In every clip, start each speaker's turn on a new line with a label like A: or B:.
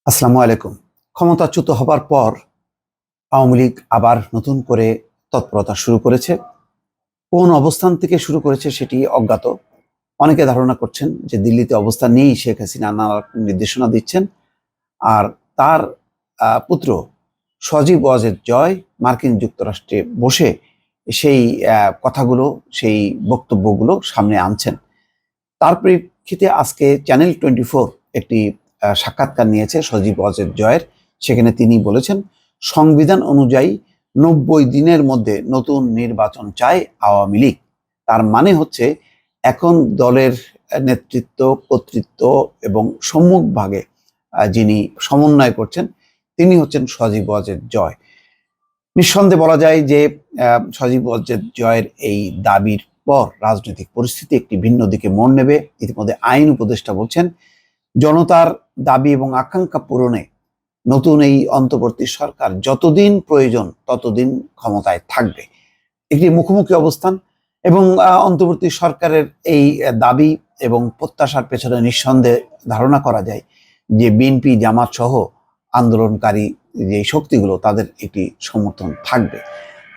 A: আসসালামু আলাইকুম। ক্ষমতাচ্যুত হবার পর আওয়ামী লীগ আবার নতুন করে তৎপরতা শুরু করেছে। কোন অবস্থান থেকে শুরু করেছে সেটি অজ্ঞাত। অনেকে ধারণা করছেন যে দিল্লিতে অবস্থান নিয়েই শেখ হাসিনা নানা রকম নির্দেশনা দিচ্ছেন। আর তার পুত্র সজীব ওয়াজেদ জয় মার্কিন যুক্তরাষ্ট্রে বসে সেই কথাগুলো, সেই বক্তব্যগুলো সামনে আনছেন। তার প্রেক্ষিতে আজকে চ্যানেল 24 একটি সাক্ষাৎকার নিয়েছে সজীব ওয়াজেদ জয়ের। সেখানে তিনি বলেছেন, সংবিধান অনুযায়ী 90 দিনের মধ্যে নতুন নির্বাচন চায় আওয়ামী লীগ। তার মানে হচ্ছে এখন দলের নেতৃত্ব, কর্তৃত্ব এবং সম্মুখভাগে যিনি সমন্বয় করছেন তিনি হচ্ছেন সজীব ওয়াজেদ জয়। নিঃসন্দেহে বলা যায় যে সজীব ওয়াজেদ জয়ের এই দাবির পর রাজনৈতিক পরিস্থিতি একটি ভিন্ন দিকে মোড় নেবে। ইতিমধ্যে আইন উপদেষ্টা বলছেন, জনতার দাবি এবং আকাঙ্ক্ষা পূরণে নতুন এই অন্তর্বর্তী সরকার যতদিন প্রয়োজন ততদিন ক্ষমতায় থাকবে। একটি মুখোমুখি অবস্থান এবং অন্তর্বর্তী সরকারের এই দাবি এবং প্রত্যাশার পেছনে নিঃসন্দেহে ধারণা করা যায় যে বিএনপি, জামাত সহ আন্দোলনকারী যে শক্তিগুলো তাদের একটি সমর্থন থাকবে।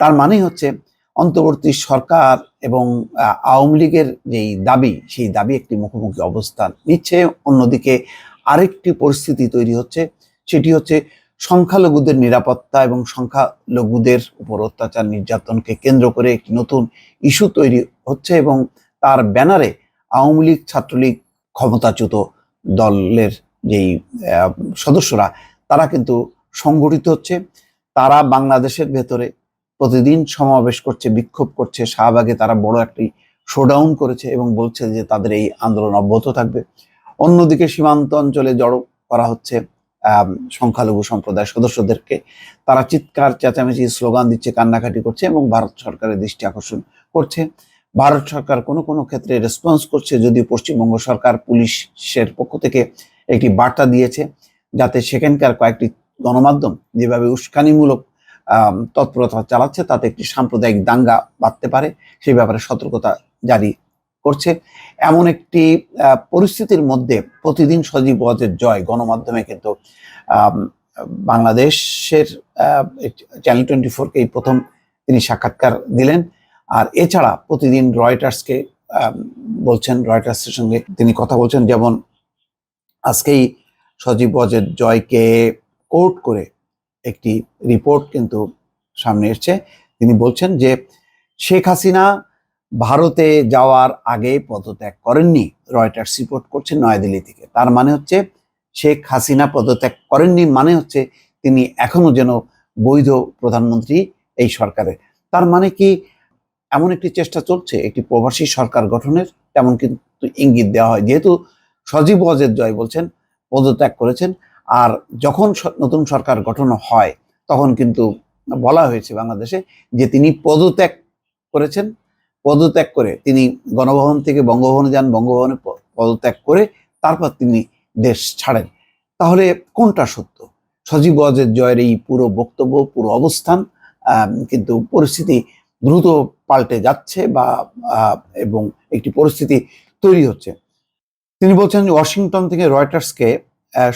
A: তার মানে হচ্ছে অন্তর্বর্তী সরকার এবং আওয়ামী লীগের যেই দাবি, সেই দাবি একটি মুখোমুখি অবস্থান নিচ্ছে। অন্যদিকে আরেকটি পরিস্থিতি তৈরি হচ্ছে, সেটি হচ্ছে সংখ্যালঘুদের নিরাপত্তা এবং সংখ্যালঘুদের উপর অত্যাচার নির্যাতনকে কেন্দ্র করে একটি নতুন ইস্যু তৈরি হচ্ছে এবং তার ব্যানারে আওয়ামী লীগ, ছাত্রলীগ, ক্ষমতাচ্যুত দলের যেই সদস্যরা তারা কিন্তু সংগঠিত হচ্ছে। তারা বাংলাদেশের ভেতরে প্রতিদিন সমাবেশ করছে, বিক্ষোভ করছে। শাহবাগে তারা বড় একটি শোডাউন করেছে এবং বলছে যে তাদের এই আন্দোলন অব্যাহত থাকবে। অন্যদিকে সীমান্ত অঞ্চলে জড়ো করা হচ্ছে সংখ্যালঘু সম্প্রদায়ের সদস্যদেরকে। তারা চিৎকার, চেঁচামেচি, স্লোগান দিচ্ছে, কান্নাকাটি করছে এবং ভারত সরকারের দৃষ্টি আকর্ষণ করছে। ভারত সরকার কোনো কোনো ক্ষেত্রে রেসপন্স করছে, যদিও পশ্চিমবঙ্গ সরকার পুলিশের পক্ষ থেকে একটি বার্তা দিয়েছে যাতে সেখানকার কয়েকটি গণমাধ্যম যেভাবে উস্কানিমূলক তৎপরতা চালাচ্ছে তাতে একটি সাম্প্রদায়িক দাঙ্গা বাঁধতে পারে, সেই ব্যাপারে সতর্কতা জারি করছে। এমন একটি পরিস্থিতির মধ্যে প্রতিদিন সজীব ওয়াজেদ জয় গণমাধ্যমে কিন্তু বাংলাদেশের চ্যানেল 24কে এই প্রথম তিনি সাক্ষাৎকার দিলেন। আর এছাড়া প্রতিদিন রয়টার্সকে বলছেন, রয়টার্সের সঙ্গে তিনি কথা বলছেন। যেমন আজকেই সজীব ওয়াজেদ জয়কে কোট করে একটি রিপোর্ট কিন্তু সামনে এসছে। তিনি বলছেন যে শেখ হাসিনা ভারতে যাওয়ার আগে পদত্যাগ করেননি। রয়টার্স রিপোর্ট করছে নয়াদিল্লি থেকে। তার মানে হচ্ছে শেখ হাসিনা পদত্যাগ করেননি, মানে হচ্ছে তিনি এখনো যেন বৈধ প্রধানমন্ত্রী এই সরকারের। তার মানে কি এমন একটি চেষ্টা চলছে একটি প্রবাসী সরকার গঠনের? তেমন কিন্তু ইঙ্গিত দেওয়া হয়, যেহেতু সজীব ওয়াজেদ জয় বলছেন পদত্যাগ করেছেন। আর যখন নতুন সরকার গঠন হয় তখন কিন্তু বলা হয়েছে বাংলাদেশে যে তিনি পদত্যাগ করেছেন। পদত্যাগ করে তিনি গণভবন থেকে বঙ্গভবনে যান, বঙ্গভবনে পদত্যাগ করে তারপর তিনি দেশ ছাড়েন। তাহলে কোনটা সত্য? সজীব ওয়াজেদ জয়ের এই পুরো বক্তব্য, পুরো অবস্থান কিন্তু পরিস্থিতি দ্রুত পাল্টে যাচ্ছে বা এবং একটি পরিস্থিতি তৈরি হচ্ছে। তিনি বলছেন ওয়াশিংটন থেকে রয়টার্সকে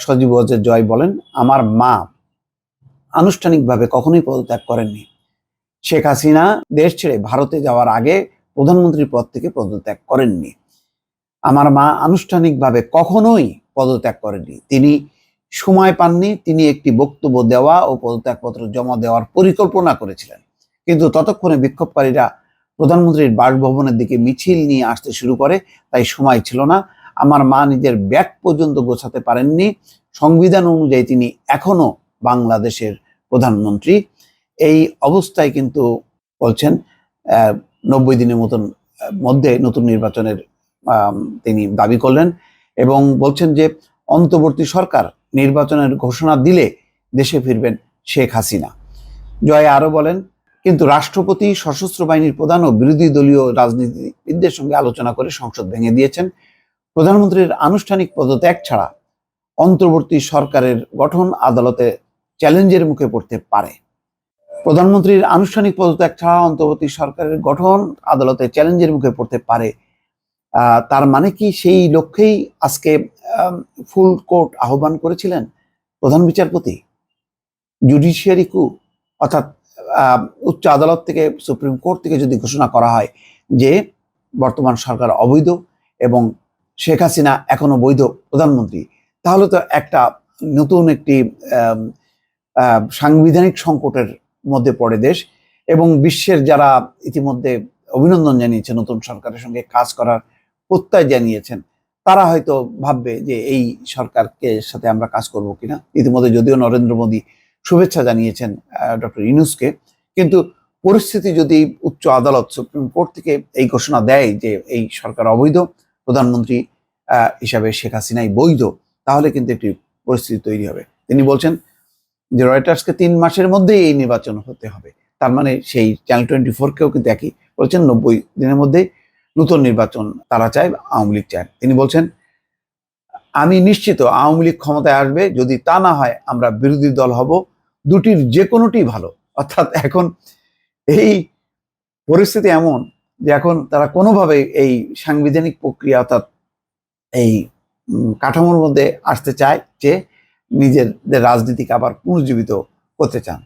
A: সজীব ওয়াজেদ জয় বলেন, আমার মা আনুষ্ঠানিকভাবে কখনোই পদত্যাগ করেননি। শেখ হাসিনা দেশ ছেড়ে ভারতে যাওয়ার আগে প্রধানমন্ত্রীর পদ থেকে পদত্যাগ করেননি। আমার মা আনুষ্ঠানিকভাবে কখনোই পদত্যাগ করেননি। তিনি সময় পাননি। তিনি একটি বক্তব্য দেওয়া ও পদত্যাগপত্র জমা দেওয়ার পরিকল্পনা করেছিলেন, কিন্তু ততক্ষণে বিক্ষোভকারীরা প্রধানমন্ত্রীর বাসভবনের দিকে মিছিল নিয়ে আসতে শুরু করে, তাই সময় ছিল না। আমার মা নিজের ব্যাগ পর্যন্ত গোছাতে পারেননি। সংবিধান অনুযায়ী তিনি এখনো বাংলাদেশের প্রধানমন্ত্রী। এই অবস্থায় কিন্তু বলছেন 90 দিনের মধ্যে নতুন নির্বাচনের তিনি দাবি করলেন এবং বলছেন যে অন্তর্বর্তী সরকার নির্বাচনের ঘোষণা দিলে দেশে ফিরবেন শেখ হাসিনা। জয় আরো বলেন, কিন্তু রাষ্ট্রপতি, সশস্ত্র বাহিনীর প্রধান ও বিরোধী দলীয় রাজনীতিবিদদের সঙ্গে আলোচনা করে সংসদ ভেঙে দিয়েছেন। প্রধানমন্ত্রীর আনুষ্ঠানিক পদত্যাগ ছাড়া অন্তর্বর্তী সরকারের গঠন আদালতে চ্যালেঞ্জের মুখে পড়তে পারে। প্রধানমন্ত্রীর আনুষ্ঠানিক পদত্যাগ ছাড়া অন্তর্বর্তী সরকারের গঠন আদালতে চ্যালেঞ্জের মুখে পড়তে পারে। তার মানে কি সেই লক্ষ্যেই আজকে ফুল কোর্ট আহ্বান করেছিলেন প্রধান বিচারপতি, জুডিশিয়ারি কু, অর্থাৎ উচ্চ আদালত থেকে, সুপ্রিম কোর্ট থেকে যদি ঘোষণা করা হয় যে বর্তমান সরকার অবৈধ এবং শেখ হাসিনা এখনো বৈধ প্রধানমন্ত্রী, তাহলে তো একটা নতুন একটি সাংবিধানিক সংকটের মধ্যে পড়ে দেশ। এবং বিশ্বের যারা ইতিমধ্যে অভিনন্দন জানিয়েছে, নতুন সরকারের সঙ্গে কাজ করার প্রত্যয় জানিয়েছেন, তারা হয়তো ভাববে যে এই সরকারকে সাথে আমরা কাজ করব কিনা। ইতিমধ্যে যদিও নরেন্দ্র মোদী শুভেচ্ছা জানিয়েছেন ডক্টর ইউনূসকে, কিন্তু পরিস্থিতি যদি উচ্চ আদালত, সুপ্রিম কোর্ট থেকে এই ঘোষণা দেয় যে এই সরকার অবৈধ, প্রধানমন্ত্রী হিসাবে শেখ হাসিনাই বৈধ, তাহলে কিন্তু একটি পরিস্থিতি তৈরি হবে। তিনি বলছেন যে রয়টার্সকে 3 মাসের মধ্যেই এই নির্বাচন হতে হবে। তার মানে সেই চ্যানেল 24-কেও কিন্তু একই বলছেন, 90 দিনের মধ্যে নতুন নির্বাচন তারা চায়, আওয়ামী লীগ চায়। তিনি বলছেন, আমি নিশ্চিত আওয়ামী লীগ ক্ষমতায় আসবে, যদি তা না হয় আমরা বিরোধী দল হব, দুটির যে কোনোটি ভালো। অর্থাৎ এখন এই পরিস্থিতি এমন যে এখন তারা কোনোভাবে এই সাংবিধানিক প্রক্রিয়া, অর্থাৎ এই কাঠামোর মধ্যে আসতে চায়, যে নিজেদের রাজনীতিকে আবার পুনর্জীবিত করতে চান।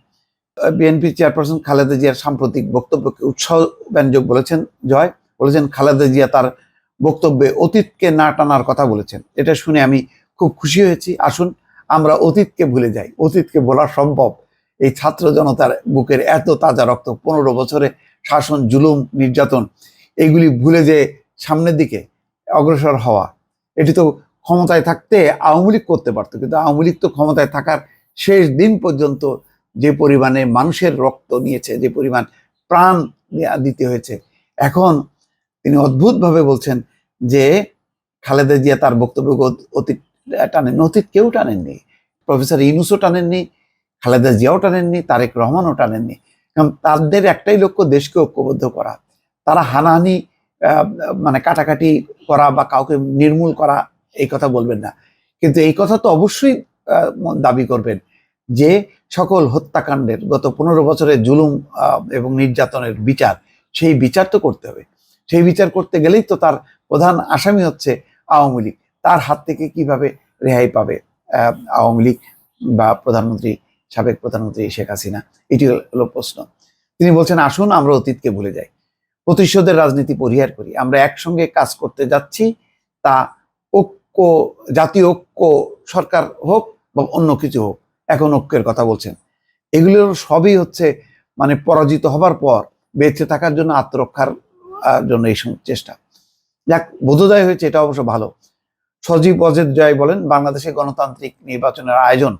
A: বিএনপি চেয়ারপারসন খালেদা জিয়ার সাম্প্রতিক বক্তব্যকে উৎসাহব্যঞ্জক বলেছেন জয়। বলেছেন খালেদা জিয়া তার বক্তব্যে অতীতকে না টানার কথা বলেছেন। এটা শুনে আমি খুব খুশি হয়েছি। আসুন আমরা অতীতকে ভুলে যাই। অতীতকে বলা সম্ভব? এই ছাত্র জনতার বুকের এত তাজা রক্ত, 15 বছরে শাসন, জুলুম, নির্যাতন, এইগুলি ভুলে যে সামনের দিকে অগ্রসর হওয়া, এটি তো ক্ষমতায় থাকতে আওয়ামী লীগ করতে পারতো। কিন্তু আওয়ামী লীগ তো ক্ষমতায় থাকার শেষ দিন পর্যন্ত যে পরিমাণে মানুষের রক্ত নিয়েছে, যে পরিমাণ প্রাণ দিতে হয়েছে, এখন তিনি অদ্ভুতভাবে বলছেন যে খালেদা জিয়া তার বক্তব্য অতীত টানেন। অতীত কেউ টানেননি, প্রফেসর ইউনূসও টানেননি, খালেদা জিয়াও টানেননি, তারেক রহমানও টানেননি। কারণ তাদের একটাই লক্ষ্য, দেশকে ঐক্যবদ্ধ করা। তারা হানাহানি, মানে কাটাকাটি করা বা কাউকে নির্মূল করা, এই কথা বলবেন না। কিন্তু এই কথা তো অবশ্যই দাবি করবেন যে সকল হত্যাকাণ্ডের, গত 15 বছরের জুলুম এবং নির্যাতনের বিচার, সেই বিচার তো করতে হবে। সেই বিচার করতে গেলেই তো তার প্রধান আসামি হচ্ছে আওয়ামী লীগ। তার হাত থেকে কিভাবে রেহাই পাবে আওয়ামী লীগ বা প্রধানমন্ত্রী, সাবেক প্রধানমন্ত্রী শেখ হাসিনা? এটি হলো প্রশ্ন। তিনি বলছেন, আসুন আমরা অতীতকে ভুলে যাই, প্রতিশোধের রাজনীতি পরিহার করি। আমরা একসঙ্গে কাজ করতে যাচ্ছি, তা ঐক্য, জাতীয় ঐক্য সরকার হোক বা অন্য কিছু হোক, এখন ঐক্যের কথা বলছেন। এগুলোর সবই হচ্ছে মানে পরাজিত হবার পর বেঁচে থাকার জন্য, আত্মরক্ষার জন্য এই চেষ্টা। যাক, বোধোদয় হয়েছে, এটা অবশ্য ভালো। সজীব অজেদ জয় বলেন, বাংলাদেশে গণতান্ত্রিক নির্বাচনের আয়োজন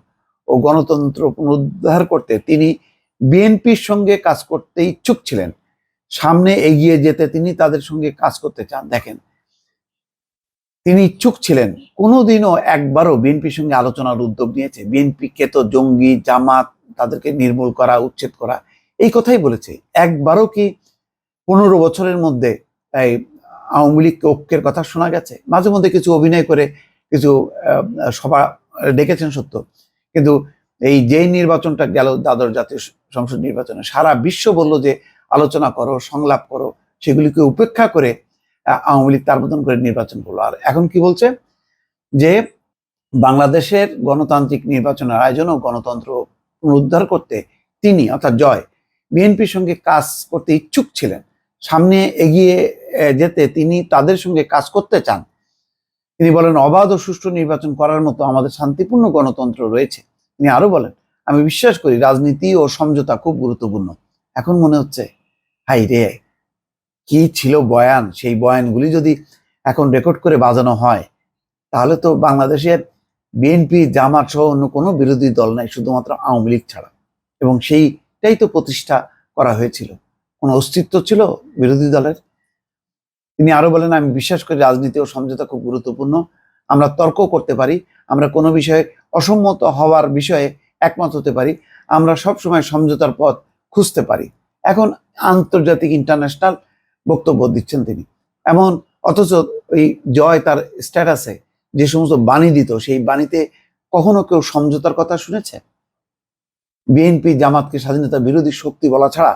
A: ও গণতন্ত্র পুনরুদ্ধার করতে তিনি বিএনপির সঙ্গে কাজ করতে ইচ্ছুক ছিলেন। সামনে এগিয়ে যেতে তিনি তাদের সঙ্গে কাজ করতে চান। দেখেন, তিনি ইচ্ছুক ছিলেন, কোনোদিনও একবারও বিএনপির সঙ্গে আলোচনার উদ্যোগ নিয়েছে? বিএনপিকে তো জঙ্গি, জামাত, তাদেরকে নির্মূল করা, উচ্ছেদ করা, এই কথাই বলেছে। একবারও কি 15 বছরের মধ্যে এই আওয়ামী লীগকে ঐক্যের কথা শোনা গেছে? মাঝে মধ্যে কিছু অভিনয় করে কিছু সভা ডেকেছেন সত্য, কিন্তু এই যেই নির্বাচনটা গেল, দ্বাদশ জাতীয় সংসদ নির্বাচনে, সারা বিশ্ব বলল যে আলোচনা করো, সংলাপ করো, সেগুলিকে উপেক্ষা করে আওয়ামী লীগ তার মতন করে নির্বাচন করলো। আর এখন কি বলছে? যে বাংলাদেশের গণতান্ত্রিক নির্বাচনের আয়োজন ও গণতন্ত্র পুনরুদ্ধার করতে তিনি, অর্থাৎ জয়, বিএনপির সঙ্গে কাজ করতে ইচ্ছুক ছিলেন। সামনে এগিয়ে যেতে তিনি তাদের সঙ্গে কাজ করতে চান। তিনি বলেন, অবাধ ও সুষ্ঠু নির্বাচন করার মতো আমাদের শান্তিপূর্ণ গণতন্ত্র রয়েছে। তিনি আরো বলেন, আমি বিশ্বাস করি রাজনীতি ও সমঝোতা খুব গুরুত্বপূর্ণ। এখন মনে হচ্ছে, হাই রে, কি ছিল বয়ান! সেই বয়ানগুলি যদি এখন রেকর্ড করে বাজানো হয়, তাহলে তো বাংলাদেশের বিএনপি, জামাত সহ অন্য কোনো বিরোধী দল নাই, শুধুমাত্র আওয়ামী লীগ ছাড়া। এবং সেইটাই তো প্রতিষ্ঠা করা হয়েছিল। কোনো অস্তিত্ব ছিল বিরোধী দলের? তিনি আরো বলেন, আমি বিশ্বাস করি রাজনীতি ও সমঝোতা খুব গুরুত্বপূর্ণ। আমরা তর্ক করতে পারি, আমরা কোনো বিষয়ে অসম্মত হওয়ার বিষয়ে একমত হতে পারি, আমরা সবসময় সমঝোতার পথ খুঁজতে পারি। এখন আন্তর্জাতিক, ইন্টারন্যাশনাল বক্তব্য দিচ্ছেন তিনি। এমন অথচ এই জয় তার স্ট্যাটাসে যে সমস্ত বাণী দিত, সেই বাণীতে কখনো কেউ সমঝোতার কথা শুনেছে? বিএনপি, জামাতকে স্বাধীনতা বিরোধী শক্তি বলা ছাড়া,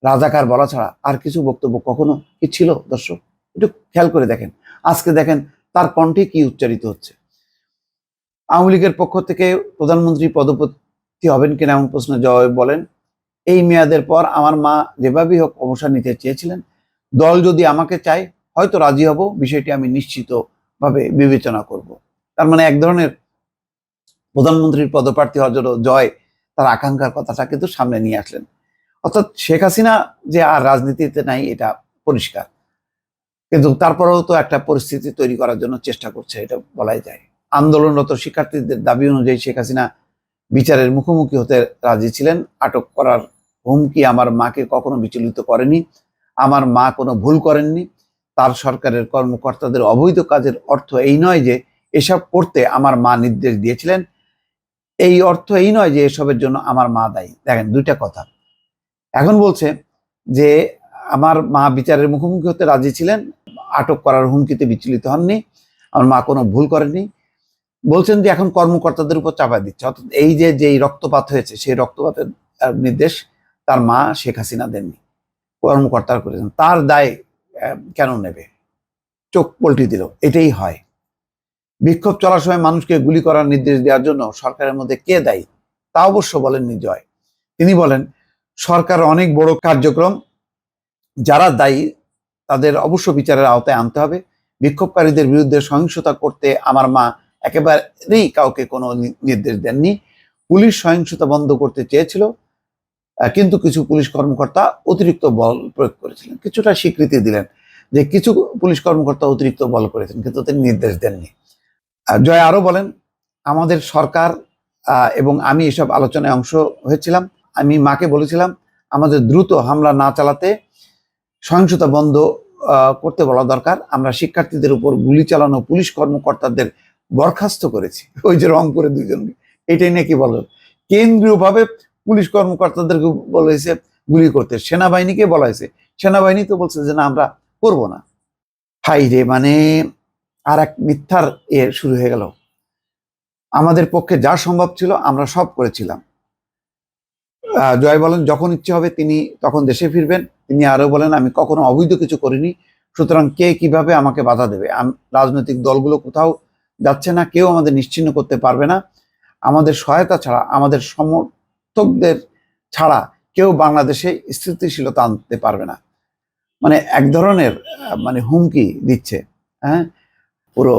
A: রাজাকার বলা ছাড়া আর কিছু বক্তব্য কখনো কি ছিল? দর্শক, একটু খেয়াল করে দেখেন, আজকে দেখেন তার কণ্ঠে কি উচ্চারিত হচ্ছে। আওয়ামী লীগের পক্ষ থেকে প্রধানমন্ত্রী পদপ্রার্থী হবেন কিনা এমন প্রশ্ন জবাবে বলেন, এই মেয়াদের পর আমার মা যেভাবেই হোক অবসর নিতে চেয়েছিলেন। দল যদি আমাকে চায় হয়তো রাজি হব, বিষয়টি আমি নিশ্চিতভাবে বিবেচনা করব। তার মানে এক ধরনের প্রধানমন্ত্রীর পদপ্রার্থী হওয়ার জন্য জয় তার আকাঙ্ক্ষার কথাটা কিন্তু সামনে নিয়ে আসলেন। অর্থাৎ শেখ হাসিনা যে আর রাজনীতিতে নাই এটা পরিষ্কার, কিন্তু তারপরেও তো একটা পরিস্থিতি তৈরি করার জন্য চেষ্টা করছে, এটা বলাই যায়। আন্দোলনরত শিক্ষার্থীদের দাবি অনুযায়ী শেখ হাসিনা বিচারের মুখোমুখি হতে রাজি ছিলেন। আটক করার হুমকি আমার মাকে কখনো বিচলিত করেনি। আমার মা কোনো ভুল করেননি। তার সরকারের কর্মকর্তাদের অবৈধ কাজের অর্থ এই নয় যে এসব করতে আমার মা নির্দেশ দিয়েছিলেন। এই অর্থ এই নয় যে এসবের জন্য আমার মা দায়ী। দেখেন দুইটা কথা। এখন বলছে যে আমার মা বিচারের মুখোমুখি হতে রাজি ছিলেন, আটক করার হুমকিতে বিচলিত হননি, আমার মা কোনো ভুল করেননি। বলছেন যে এখন কর্মকর্তাদের উপর চাপা দিচ্ছে, অর্থাৎ এই যে যেই রক্তপাত হয়েছে সেই রক্তপাতের নির্দেশ তার মা শেখ হাসিনা দেননি, কর্মকর্তারা করেছেন। তার দায় কেন নেবে? চোখ পল্টি দিল। এটাই হয়। বিক্ষোভ চলার সময় মানুষকে গুলি করার নির্দেশ দেওয়ার জন্য সরকারের মধ্যে কে দায়ী তা অবশ্য বলেননি জয়। তিনি বলেন, সরকার অনেক বড় কার্যক্রম, যারা দায়ী তাদের অবশ্য বিচারের আওতায় আনতে হবে। বিক্ষোভকারীদের বিরুদ্ধে সহিংসতা করতে আমার মা একেবারেই কাউকে কোনো নির্দেশ দেননি। পুলিশ সহিংসতা বন্ধ করতে চেয়েছিল, কিন্তু কিছু পুলিশ কর্মকর্তা অতিরিক্ত বল প্রয়োগ করেছিলেন। কিছুটা স্বীকৃতি দিলেন যে কিছু পুলিশ কর্মকর্তা অতিরিক্ত বল করেছেন, কিন্তু তিনি নির্দেশ দেননি। জয় আরো বলেন, আমাদের সরকার এবং আমি এসব আলোচনায় অংশ হয়েছিলাম। আমি মাকে বলেছিলাম আমাদের দ্রুত হামলা না চালাতে, সহিংসতা বন্ধ করতে বলা দরকার। আমরা শিক্ষার্থীদের উপর গুলি চালানো পুলিশ কর্মকর্তাদের বরখাস্ত করেছি। ওই যে রংপুরে দুইজন, এটাই নাকি বলো কেন্দ্রীয়ভাবে পুলিশ কর্মকর্তাদেরকে বলা হয়েছে গুলি করতে, সেনাবাহিনীকে বলা হয়েছে, সেনাবাহিনী তো বলছে যে না আমরা করবো না। হাই রে, মানে আর এক মিথ্যার শুরু হয়ে গেল। আমাদের পক্ষে যা সম্ভব ছিল আমরা সব করেছিলাম। জয় বলেন, যখন ইচ্ছে হবে তিনি তখন দেশে ফিরবেন। তিনি আরো বলেন, আমি কখনো অবৈধ কিছু করিনি, সুতরাং কে কিভাবে আমাকে বাধা দেবে? রাজনৈতিক দলগুলো কোথাও যাচ্ছে না, কেউ আমাদের নিশ্চিহ্ন করতে পারবে না। আমাদের সহায়তা ছাড়া, আমাদের সমর্থকদের ছাড়া কেউ বাংলাদেশে স্থিতিশীলতা আনতে পারবে না। মানে এক ধরনের মানে হুমকি দিচ্ছে, হ্যাঁ, পুরো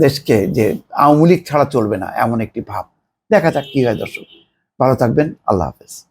A: দেশকে, যে আওয়ামী লীগ ছাড়া চলবে না এমন একটি ভাব। দেখা যাক কি হয়। দর্শক ভালো থাকবেন, আল্লাহ হাফেজ।